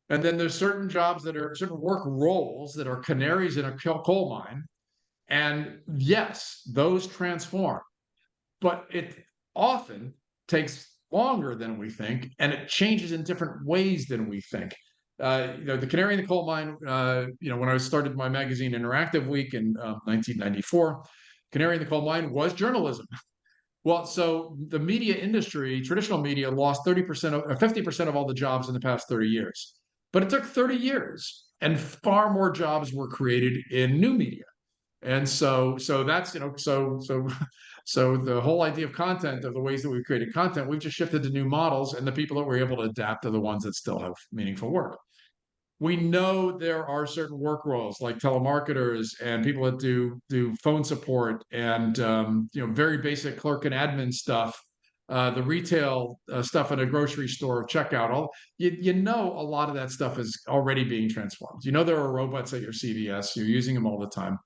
And then there's certain jobs that are certain work roles that are canaries in a coal mine. And yes, those transform, but it often takes longer than we think, and it changes in different ways than we think. The canary in the coal mine, when I started my magazine Interactive Week in 1994, canary in the coal mine was journalism. Well, so the media industry, traditional media, lost 30% of 50% of all the jobs in the past 30 years. But it took 30 years. and far more jobs were created in new media. And so that's, so the whole idea of content, of the ways that we've created content, we've just shifted to new models, and the people that we're able to adapt are the ones that still have meaningful work. We know there are certain work roles like telemarketers and people that do phone support and very basic clerk and admin stuff, the retail stuff in a grocery store checkout. All a lot of that stuff is already being transformed. There are robots at your CVS. You're using them all the time.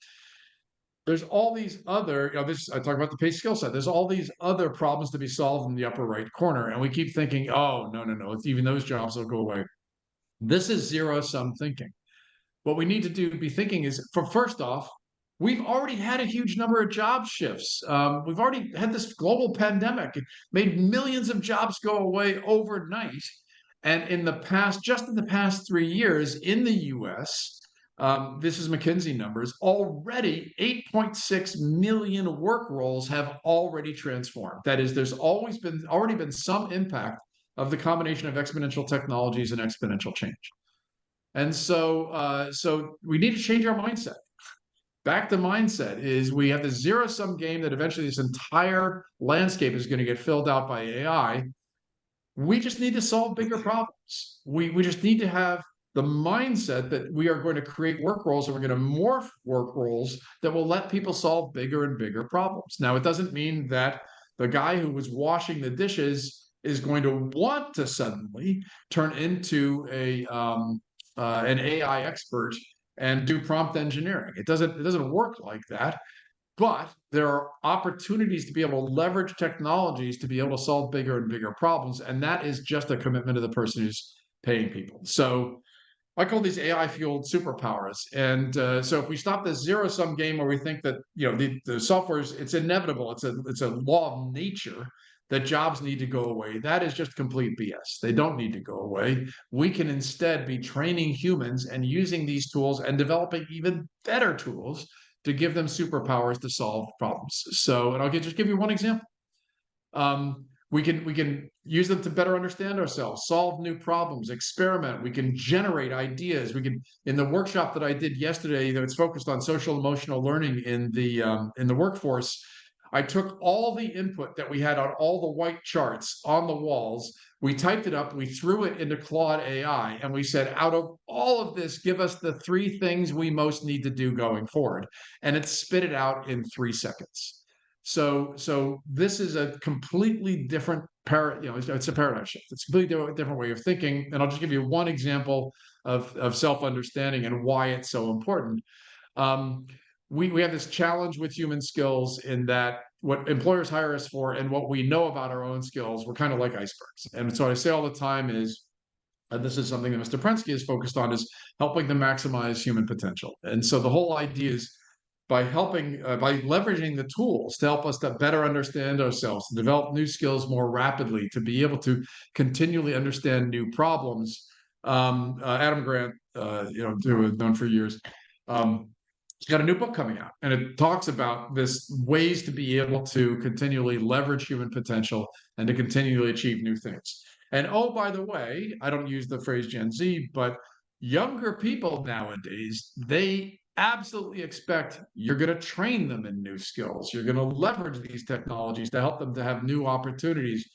There's all these other, I talk about the pace skill set. There's all these other problems to be solved in the upper right corner, and we keep thinking, oh no, even those jobs will go away. This is zero-sum thinking. What we need to be thinking is, first off, we've already had a huge number of job shifts. We've already had this global pandemic. It made millions of jobs go away overnight. And just in the past 3 years in the US, this is McKinsey numbers, already 8.6 million work roles have already transformed. That is, there's already been some impact of the combination of exponential technologies and exponential change. And so we need to change our mindset. Back to mindset is we have this zero-sum game that eventually this entire landscape is going to get filled out by AI. We just need to solve bigger problems. We just need to have the mindset that we are going to create work roles and we're going to morph work roles that will let people solve bigger and bigger problems. Now, it doesn't mean that the guy who was washing the dishes is going to want to suddenly turn into an AI expert and do prompt engineering. It doesn't work like that. But there are opportunities to be able to leverage technologies to be able to solve bigger and bigger problems. And that is just a commitment of the person who's paying people. So I call these AI-fueled superpowers. And so if we stop this zero-sum game where we think that the software it's inevitable, it's a law of nature that jobs need to go away, that is just complete BS. They don't need to go away. We can instead be training humans and using these tools and developing even better tools to give them superpowers to solve problems. So, and I'll just give you one example. We can use them to better understand ourselves, solve new problems, experiment. We can generate ideas. We can, in the workshop that I did yesterday, it's focused on social emotional learning in the workforce. I took all the input that we had on all the white charts on the walls. We typed it up, we threw it into Claude AI, and we said, out of all of this, give us the 3 things we most need to do going forward. And it spit it out in 3 seconds. So this is a completely different it's a paradigm shift. It's a completely different way of thinking. And I'll just give you one example of self-understanding and why it's so important. We have this challenge with human skills in that what employers hire us for and what we know about our own skills, we're kind of like icebergs. And so what I say all the time is, and this is something that Mr. Prensky is focused on, is helping to maximize human potential. And so the whole idea is by leveraging the tools to help us to better understand ourselves, to develop new skills more rapidly, to be able to continually understand new problems. Adam Grant, who I've known for years, he's got a new book coming out, and it talks about this ways to be able to continually leverage human potential and to continually achieve new things. And oh, by the way, I don't use the phrase Gen Z, but younger people nowadays, they absolutely expect you're going to train them in new skills. You're going to leverage these technologies to help them to have new opportunities.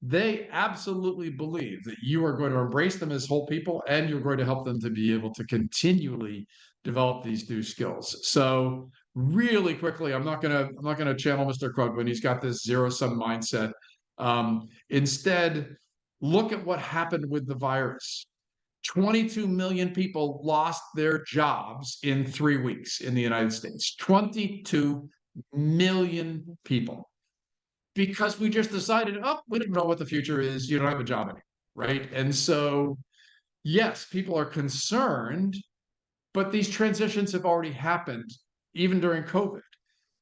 They absolutely believe that you are going to embrace them as whole people, and you're going to help them to be able to continually develop these new skills. So really quickly, I'm not gonna channel Mr. Krugman. He's got this zero-sum mindset. Instead, look at what happened with the virus. 22 million people lost their jobs in 3 weeks in the United States. 22 million people. Because we just decided, we don't know what the future is. You don't have a job anymore, right? And so, yes, people are concerned, but these transitions have already happened even during COVID.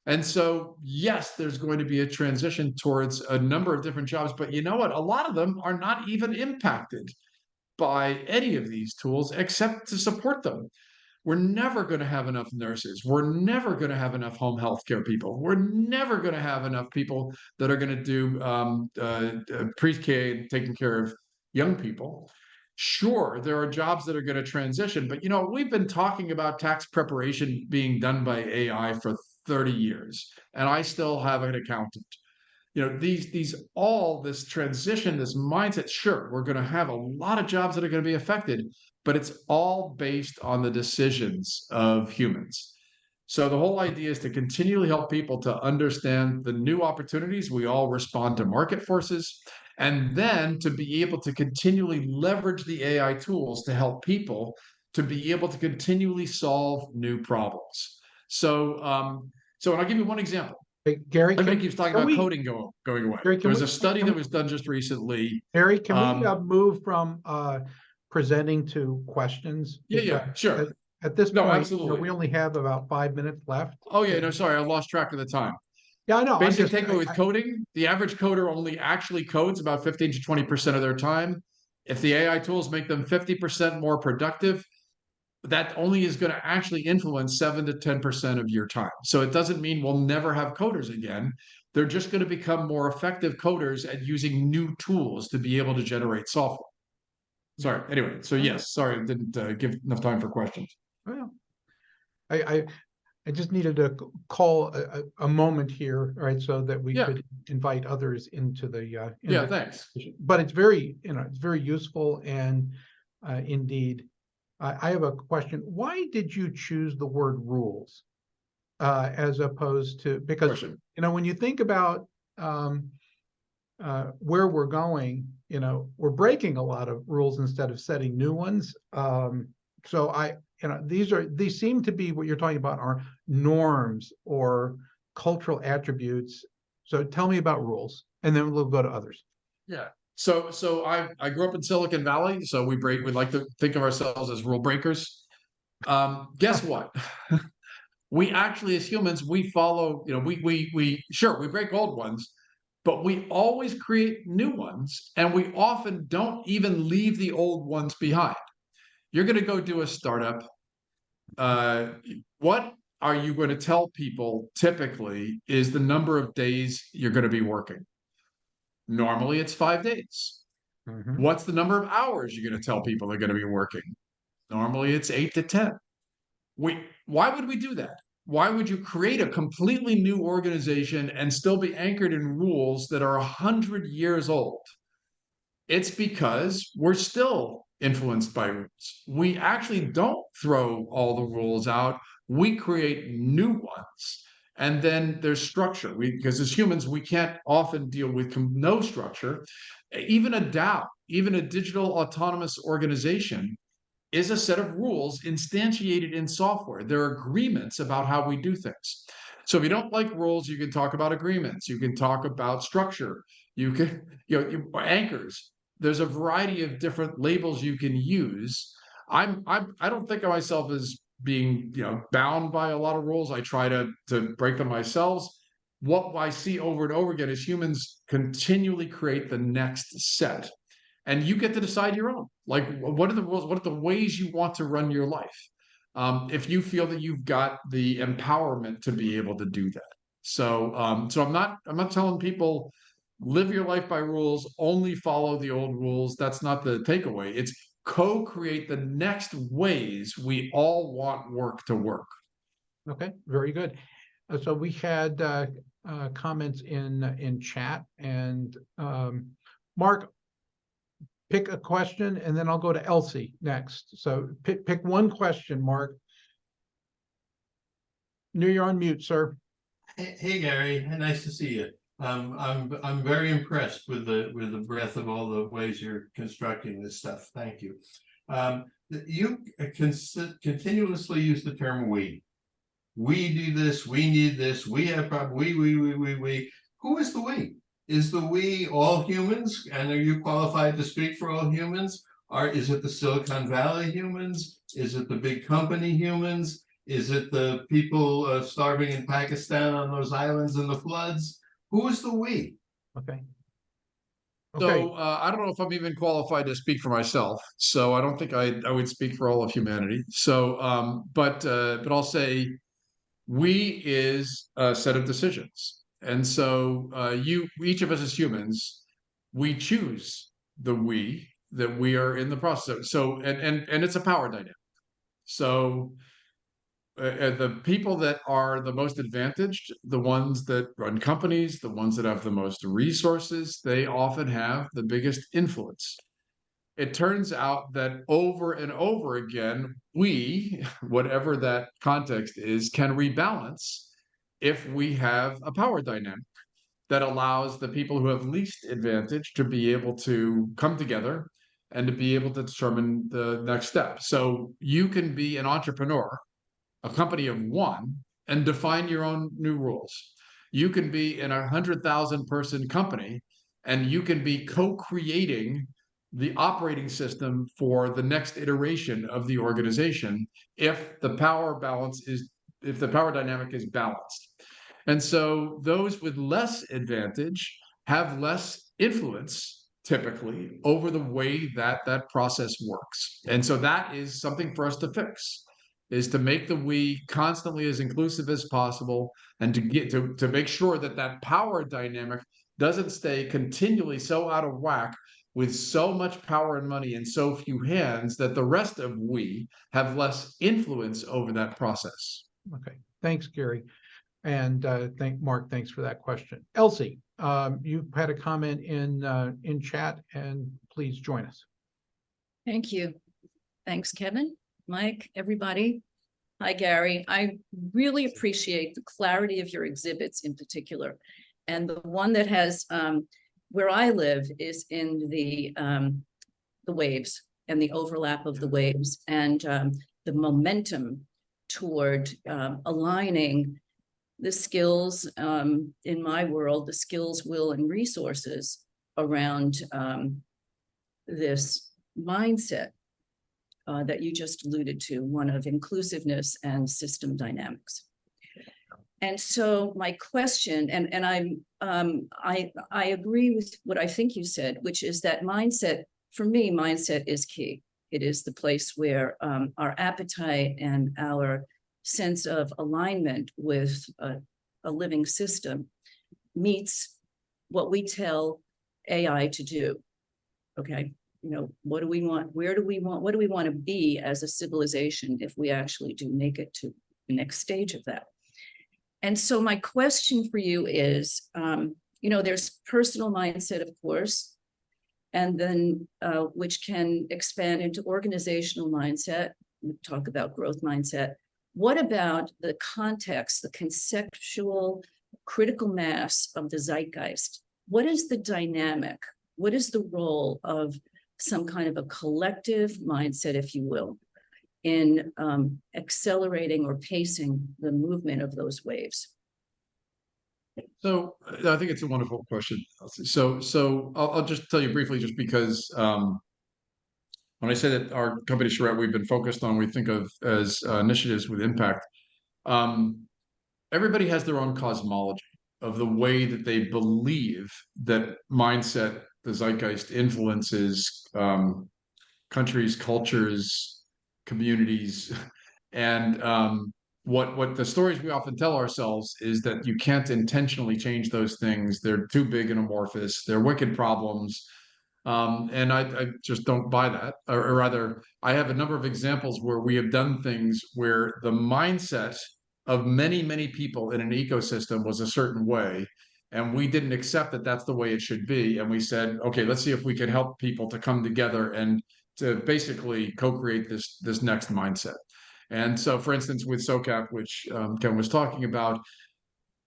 And so, yes, there's going to be a transition towards a number of different jobs, but you know what? A lot of them are not even impacted by any of these tools except to support them. We're never going to have enough nurses. We're never going to have enough home health care people. We're never going to have enough people that are going to do pre-K and taking care of young people. Sure, there are jobs that are going to transition, but we've been talking about tax preparation being done by AI for 30 years, and I still have an accountant. This transition, this mindset, sure, we're going to have a lot of jobs that are going to be affected, but it's all based on the decisions of humans. So the whole idea is to continually help people to understand the new opportunities. We all respond to market forces, and then to be able to continually leverage the AI tools to help people to be able to continually solve new problems. So, and I'll give you one example. Hey, Gary, Everybody keeps talking about coding going away. Gary, There was a study that was done just recently. Gary, can we Um, move from presenting to questions? Yeah, sure. At this No, point, absolutely. we only have about 5 minutes left. Oh yeah, no, sorry, I lost track of the time. Yeah, I know. Basic takeaway with coding, the average coder only actually codes about 15 to 20% of their time. If the AI tools make them 50% more productive, that only is going to actually influence 7 to 10% of your time. So it doesn't mean we'll never have coders again. They're just going to become more effective coders at using new tools to be able to generate software. Sorry. Anyway, so yes, sorry, I didn't give enough time for questions. Well, I just needed to call a moment here, right, so that we could invite others into the Thanks. But it's very, it's very useful, and indeed, I have a question. Why did you choose the word rules as opposed to, because when you think about where we're going, we're breaking a lot of rules instead of setting new ones. So these seem to be what you're talking about are norms or cultural attributes. So tell me about rules, and then we'll go to others. Yeah. So I grew up in Silicon Valley, so we like to think of ourselves as rule breakers. Guess what? We actually, as humans, we follow, we break old ones, but we always create new ones, and we often don't even leave the old ones behind. You're going to go do a startup. What are you going to tell people typically is the number of days you're going to be working? Normally it's 5 days. What's the number of hours you're going to tell people they're going to be working? Normally it's 8 to 10. Why would we do that? Why would you create a completely new organization and still be anchored in rules that are 100 years old? It's because we're still influenced by rules. We actually don't throw all the rules out. We create new ones. And then there's structure. Because as humans, we can't often deal with no structure. Even a DAO, even a digital autonomous organization, is a set of rules instantiated in software. There are agreements about how we do things. So if you don't like rules, you can talk about agreements. You can talk about structure. You can, anchors. There's a variety of different labels you can use. I don't think of myself as being, bound by a lot of rules. I try to break them myself. What I see over and over again is humans continually create the next set. And you get to decide your own. Like, what are the rules? What are the ways you want to run your life? If you feel that you've got the empowerment to be able to do that. So I'm not telling people live your life by rules, only follow the old rules. That's not the takeaway. It's co-create the next ways we all want work to work. Okay, very good. So we had comments in chat, and Mark, pick a question, and then I'll go to Elsie next. So pick one question, Mark. You're on mute, sir. Hey Gary, nice to see you. I'm very impressed with the breadth of all the ways you're constructing this stuff. Thank you. You continuously use the term we. We do this. We need this. We have problems. We. Who is the we? Is the we all humans? And are you qualified to speak for all humans? Is it the Silicon Valley humans? Is it the big company humans? Is it the people starving in Pakistan on those islands in the floods? Who is the we? Okay. So I don't know if I'm even qualified to speak for myself. So I don't think I would speak for all of humanity. So, but I'll say we is a set of decisions. And so each of us as humans, we choose the we, that we are in the process of. So, and it's a power dynamic. So the people that are the most advantaged, the ones that run companies, the ones that have the most resources, they often have the biggest influence. It turns out that over and over again, we, whatever that context is, can rebalance if we have a power dynamic that allows the people who have least advantage to be able to come together and to be able to determine the next step. So you can be an entrepreneur, a company of one, and define your own new rules. You can be in 100,000 person company and you can be co-creating the operating system for the next iteration of the organization if the power dynamic is balanced. And so those with less advantage have less influence typically over the way that that process works. And so that is something for us to fix, is to make the we constantly as inclusive as possible, and to get to make sure that that power dynamic doesn't stay continually so out of whack with so much power and money in so few hands that the rest of we have less influence over that process. Okay, thanks, Gary. And Mark, thanks for that question. Elsie, you had a comment in chat, and please join us. Thank you. Thanks, Kevin, Mike, everybody. Hi, Gary. I really appreciate the clarity of your exhibits in particular. And the one that has, where I live is in the waves and the overlap of the waves, and the momentum toward aligning the skills in my world, the skills, will, and resources around this mindset that you just alluded to, one of inclusiveness and system dynamics. And so my question, and I agree with what I think you said, which is that mindset, for me, mindset is key. It is the place where our appetite and our sense of alignment with a living system meets what we tell AI to do. Okay, you know, what do we want? Where do we want? What do we want to be as a civilization if we actually do make it to the next stage of that? And so my question for you is, you know, there's personal mindset, of course, and then which can expand into organizational mindset. We talk about growth mindset. What about the context, the conceptual critical mass of the zeitgeist? What is the dynamic? What is the role of some kind of a collective mindset, if you will, in accelerating or pacing the movement of those waves? So I think it's a wonderful question. So I'll just tell you briefly, just because when I say that our company Charette, we've been focused on, we think of as initiatives with impact. Everybody has their own cosmology of the way that they believe that mindset, the zeitgeist, influences countries, cultures, communities, and what the stories we often tell ourselves is that you can't intentionally change those things. They're too big and amorphous. They're wicked problems. And I just don't buy that. Or rather, I have a number of examples where we have done things where the mindset of many, many people in an ecosystem was a certain way, and we didn't accept that that's the way it should be. And we said, okay, let's see if we can help people to come together and to basically co-create this next mindset. And so, for instance, with SOCAP, which Ken was talking about,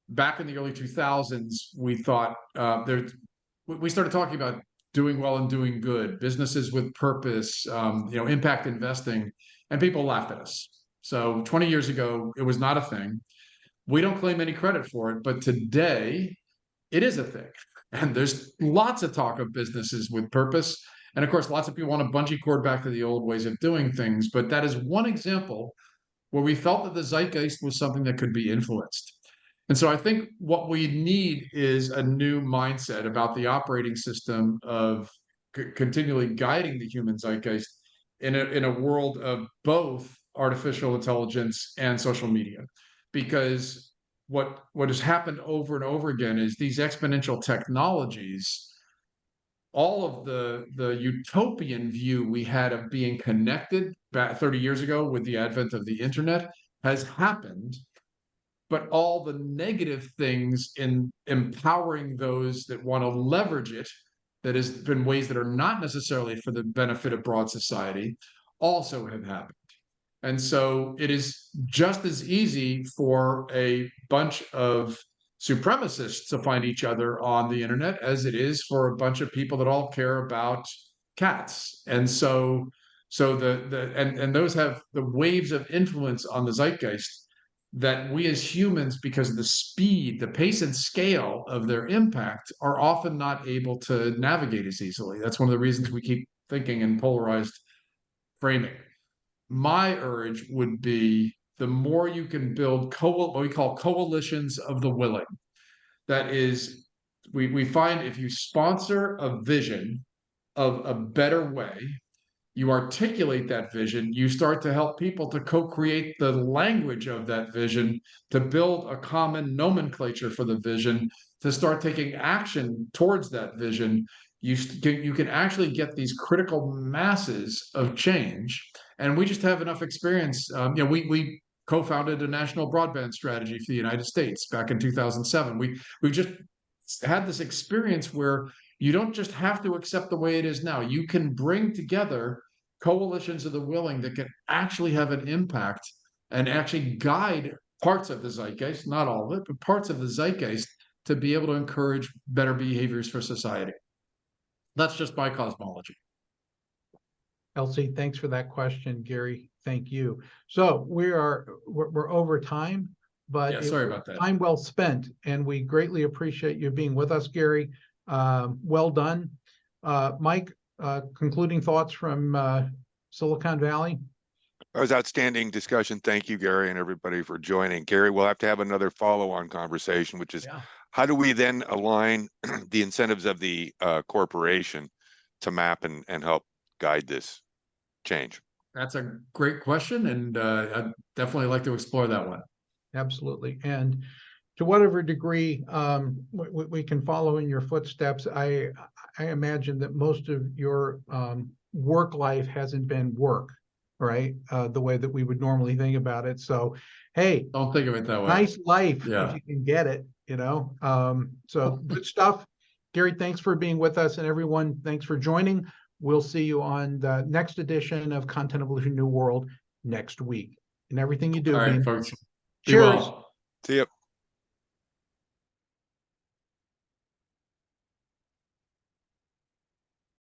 back in the early 2000s, we thought we started talking about doing well and doing good, businesses with purpose, impact investing, and people laughed at us. So 20 years ago, it was not a thing. We don't claim any credit for it, but today it is a thing. And there's lots of talk of businesses with purpose. And of course, lots of people want to bungee cord back to the old ways of doing things. But that is one example where we felt that the zeitgeist was something that could be influenced. And so I think what we need is a new mindset about the operating system of continually guiding the human zeitgeist in a world of both artificial intelligence and social media. Because what has happened over and over again is these exponential technologies all of the utopian view we had of being connected back 30 years ago with the advent of the internet has happened, but all the negative things in empowering those that want to leverage it, that has been ways that are not necessarily for the benefit of broad society, also have happened. And so it is just as easy for a bunch of supremacists to find each other on the internet as it is for a bunch of people that all care about cats. And so and those have the waves of influence on the zeitgeist that we as humans, because of the speed, the pace and scale of their impact, are often not able to navigate as easily. That's one of the reasons we keep thinking in polarized framing. My urge would be the more you can build what we call coalitions of the willing. That is, we find if you sponsor a vision of a better way, you articulate that vision, you start to help people to co-create the language of that vision, to build a common nomenclature for the vision, to start taking action towards that vision. You can actually get these critical masses of change. And we just have enough experience. We co-founded a national broadband strategy for the United States back in 2007. We've just had this experience where you don't just have to accept the way it is now. You can bring together coalitions of the willing that can actually have an impact and actually guide parts of the zeitgeist, not all of it, but parts of the zeitgeist, to be able to encourage better behaviors for society. That's just my cosmology. Elsie, thanks for that question. Gary, thank you. So we're over time, but Yeah, sorry about that. Time well spent, and we greatly appreciate you being with us, Gary. Well done. Mike, concluding thoughts from Silicon Valley? That was outstanding discussion. Thank you, Gary, and everybody for joining. Gary, we'll have to have another follow-on conversation, which is how do we then align the incentives of the corporation to map and help guide this change? That's a great question, and I'd definitely like to explore that one. Absolutely. And to whatever degree we can follow in your footsteps, I imagine that most of your work life hasn't been work, right? The way that we would normally think about it. So, hey, Don't think of it that way. nice life Yeah. if you can get it, So good stuff. Gary, thanks for being with us, and everyone, thanks for joining. We'll see you on the next edition of Content Evolution New World next week. And everything you do, All right, man. folks. Be Cheers. well. See you.